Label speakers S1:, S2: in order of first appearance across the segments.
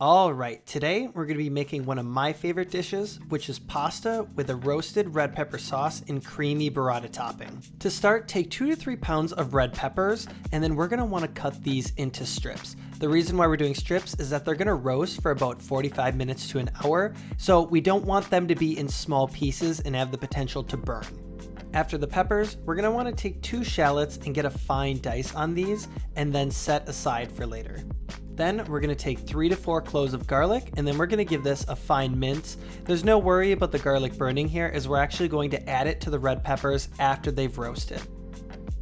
S1: Alright, today we're going to be making one of my favorite dishes, which is pasta with a roasted red pepper sauce and creamy burrata topping. To start, take 2 to 3 pounds of red peppers, and then we're going to want to cut these into strips. The reason why we're doing strips is that they're going to roast for about 45 minutes to an hour, so we don't want them to be in small pieces and have the potential to burn. After the peppers, we're going to want to take 2 shallots and get a fine dice on these, and then set aside for later. Then we're going to take 3 to 4 cloves of garlic, and then we're going to give this a fine mince. There's no worry about the garlic burning here, as we're actually going to add it to the red peppers after they've roasted.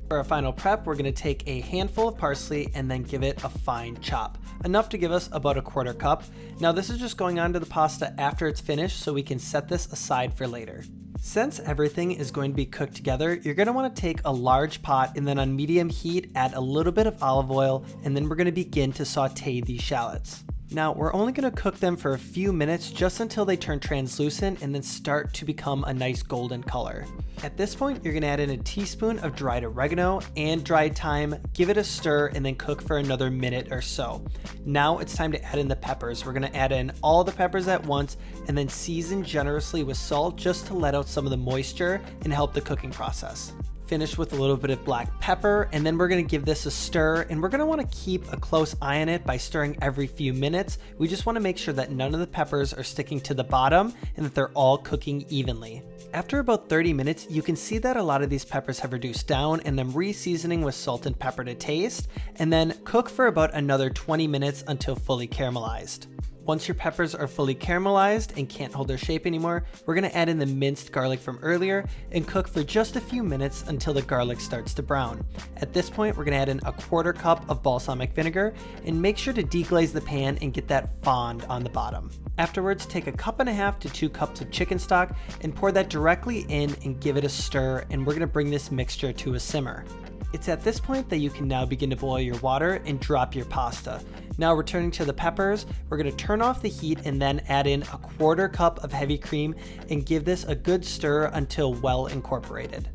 S1: For our final prep, we're going to take a handful of parsley and then give it a fine chop, enough to give us about a 1/4 cup. Now this is just going on to the pasta after it's finished, so we can set this aside for later. Since everything is going to be cooked together, you're going to want to take a large pot and then on medium heat add a little bit of olive oil, and then we're going to begin to saute these shallots. Now we're only going to cook them for a few minutes, just until they turn translucent and then start to become a nice golden color. At this point, you're going to add in a teaspoon of dried oregano and dried thyme, give it a stir, and then cook for another minute or so. Now it's time to add in the peppers. We're going to add in all the peppers at once and then season generously with salt just to let out some of the moisture and help the cooking process. Finish with a little bit of black pepper, and then we're going to give this a stir, and we're going to want to keep a close eye on it by stirring every few minutes. We just want to make sure that none of the peppers are sticking to the bottom and that they're all cooking evenly. After about 30 minutes, you can see that a lot of these peppers have reduced down, and I'm re-seasoning with salt and pepper to taste, and then cook for about another 20 minutes until fully caramelized. Once your peppers are fully caramelized and can't hold their shape anymore, we're going to add in the minced garlic from earlier and cook for just a few minutes until the garlic starts to brown. At this point, we're going to add in a 1/4 cup of balsamic vinegar and make sure to deglaze the pan and get that fond on the bottom. Afterwards, take a 1.5 to 2 cups of chicken stock and pour that directly in and give it a stir, and we're going to bring this mixture to a simmer. It's at this point that you can now begin to boil your water and drop your pasta. Now returning to the peppers, we're going to turn off the heat and then add in a 1/4 cup of heavy cream and give this a good stir until well incorporated.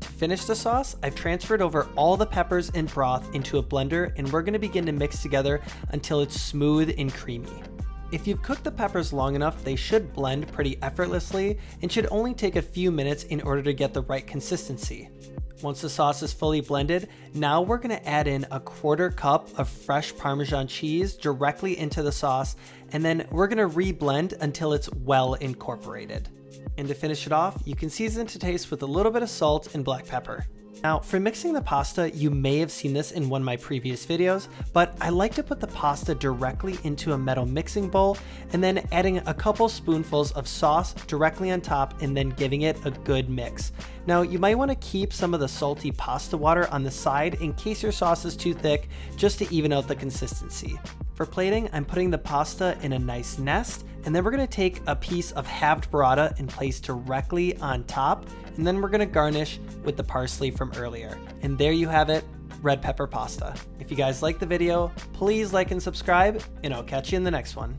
S1: To finish the sauce, I've transferred over all the peppers and broth into a blender, and we're going to begin to mix together until it's smooth and creamy. If you've cooked the peppers long enough, they should blend pretty effortlessly and should only take a few minutes in order to get the right consistency. Once the sauce is fully blended, now we're going to add in a 1/4 cup of fresh Parmesan cheese directly into the sauce, and then we're going to re-blend until it's well incorporated. And to finish it off, you can season to taste with a little bit of salt and black pepper. Now, for mixing the pasta, you may have seen this in one of my previous videos, but I like to put the pasta directly into a metal mixing bowl and then adding a couple spoonfuls of sauce directly on top and then giving it a good mix. Now, you might want to keep some of the salty pasta water on the side in case your sauce is too thick, just to even out the consistency. For plating, I'm putting the pasta in a nice nest, and then we're going to take a piece of halved burrata and place directly on top, and then we're going to garnish with the parsley from earlier. And there you have it, red pepper pasta. If you guys like the video, please like and subscribe, and I'll catch you in the next one.